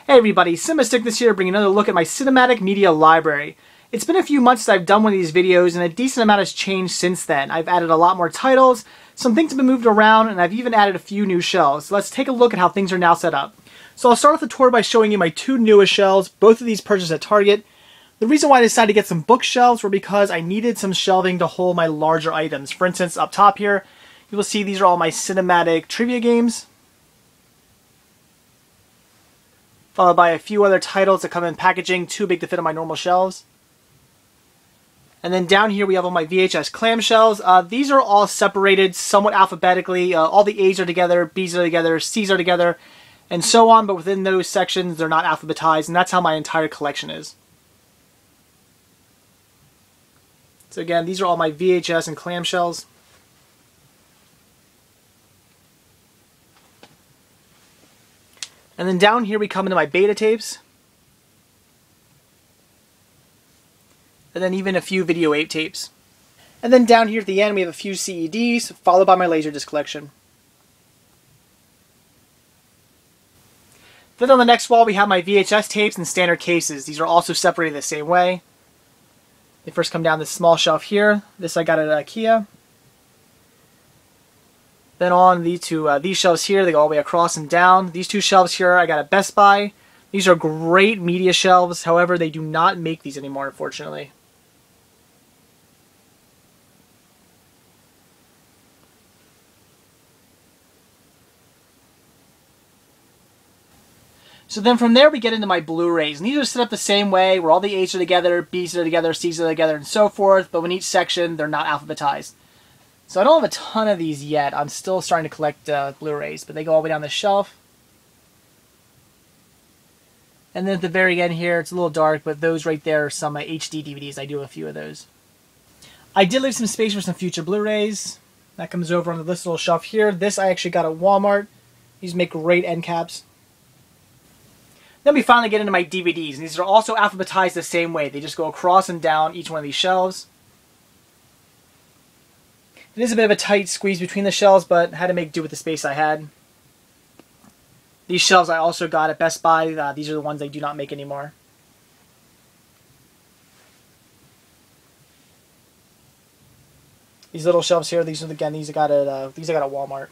Hey everybody, CinemaStickness here, bringing another look at my cinematic media library. It's been a few months since I've done one of these videos, and a decent amount has changed since then. I've added a lot more titles, some things have been moved around, and I've even added a few new shelves. So let's take a look at how things are now set up. So I'll start off the tour by showing you my two newest shelves, both of these purchased at Target. The reason why I decided to get some bookshelves were because I needed some shelving to hold my larger items. For instance, up top here, you will see these are all my cinematic trivia games, followed by a few other titles that come in packaging too big to fit on my normal shelves. And then down here we have all my VHS clamshells. These are all separated somewhat alphabetically. All the A's are together, B's are together, C's are together, and so on, but within those sections they're not alphabetized, and that's how my entire collection is. So again, these are all my VHS and clamshells. And then down here we come into my beta tapes. And then even a few video 8 tapes. And then down here at the end we have a few CEDs, followed by my Laserdisc collection. Then on the next wall we have my VHS tapes in standard cases. These are also separated the same way. They first come down this small shelf here. This I got at IKEA. Then on these shelves here, they go all the way across and down. These two shelves here I got at Best Buy. These are great media shelves, however they do not make these anymore, unfortunately. So then from there we get into my Blu-rays, and these are set up the same way, where all the A's are together, B's are together, C's are together, and so forth, but in each section they're not alphabetized. So I don't have a ton of these yet. I'm still starting to collect Blu-rays, but they go all the way down the shelf. And then at the very end here, it's a little dark, but those right there are some HD DVDs. I do have a few of those. I did leave some space for some future Blu-rays. That comes over on this little shelf here. This I actually got at Walmart. These make great end caps. Then we finally get into my DVDs, and these are also alphabetized the same way. They just go across and down each one of these shelves. It is a bit of a tight squeeze between the shelves, but I had to make do with the space I had. These shelves I also got at Best Buy. These are the ones they do not make anymore. These little shelves here, these I got at Walmart.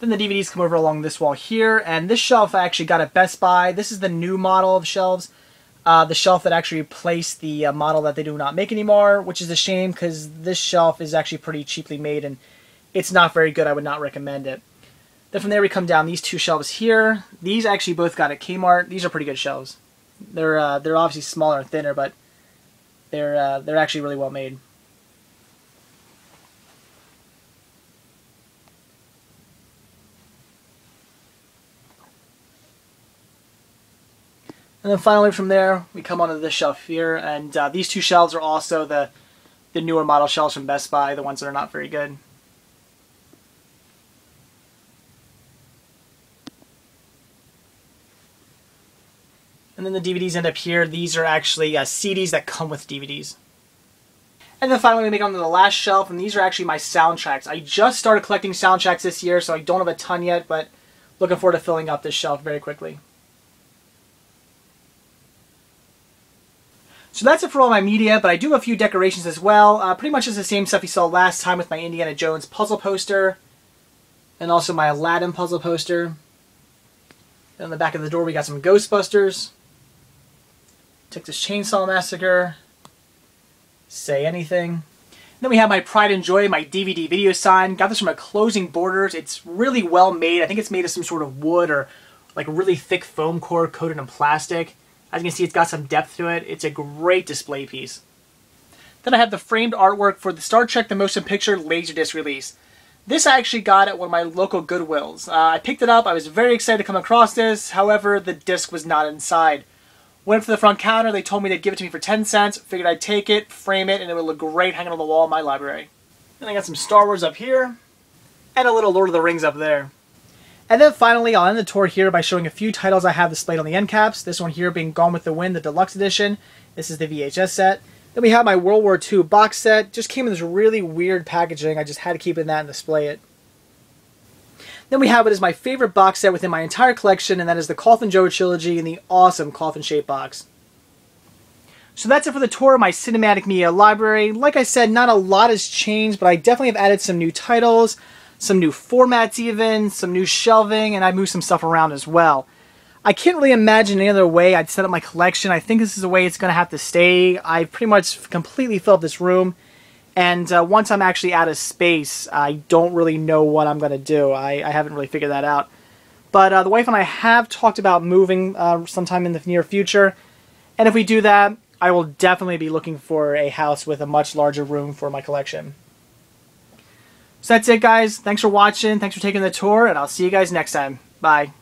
Then the DVDs come over along this wall here, and this shelf I actually got at Best Buy. This is the new model of shelves. The shelf that actually replaced the model that they do not make anymore, which is a shame because this shelf is actually pretty cheaply made and it's not very good. I would not recommend it. Then from there we come down these two shelves here. These actually both got at Kmart. These are pretty good shelves. They're obviously smaller and thinner, but they're actually really well made. And then finally from there, we come onto this shelf here, and these two shelves are also the newer model shelves from Best Buy, the ones that are not very good. And then the DVDs end up here. These are actually CDs that come with DVDs. And then finally we make it onto the last shelf, and these are actually my soundtracks. I just started collecting soundtracks this year, so I don't have a ton yet, but looking forward to filling up this shelf very quickly. So that's it for all my media, but I do have a few decorations as well. Pretty much it's the same stuff you saw last time with my Indiana Jones puzzle poster, and also my Aladdin puzzle poster. And on the back of the door we got some Ghostbusters, Texas Chainsaw Massacre, Say Anything. Then we have my Pride and Joy, my DVD video sign. Got this from a Closing Borders. It's really well made. I think it's made of some sort of wood or like a really thick foam core coated in plastic. As you can see, it's got some depth to it. It's a great display piece. Then I have the framed artwork for the Star Trek The Motion Picture Laserdisc release. This I actually got at one of my local Goodwills. I picked it up. I was very excited to come across this. However, the disc was not inside. Went up to the front counter, they told me they'd give it to me for 10 cents, figured I'd take it, frame it, and it would look great hanging on the wall in my library. Then I got some Star Wars up here, and a little Lord of the Rings up there. And then finally, I'll end the tour here by showing a few titles I have displayed on the end caps. This one here being Gone with the Wind, the deluxe edition. This is the VHS set. Then we have my World War II box set. Just came in this really weird packaging. I just had to keep it in that and display it. Then we have what is my favorite box set within my entire collection, and that is the Coffin Joe Trilogy in the awesome coffin-shaped box. So that's it for the tour of my cinematic media library. Like I said, not a lot has changed, but I definitely have added some new titles, some new formats even, some new shelving, and I moved some stuff around as well. I can't really imagine any other way I'd set up my collection. I think this is the way it's going to have to stay. I pretty much completely filled this room. And once I'm actually out of space, I don't really know what I'm going to do. I haven't really figured that out. But the wife and I have talked about moving sometime in the near future. And if we do that, I will definitely be looking for a house with a much larger room for my collection. So that's it, guys. Thanks for watching. Thanks for taking the tour. And I'll see you guys next time. Bye.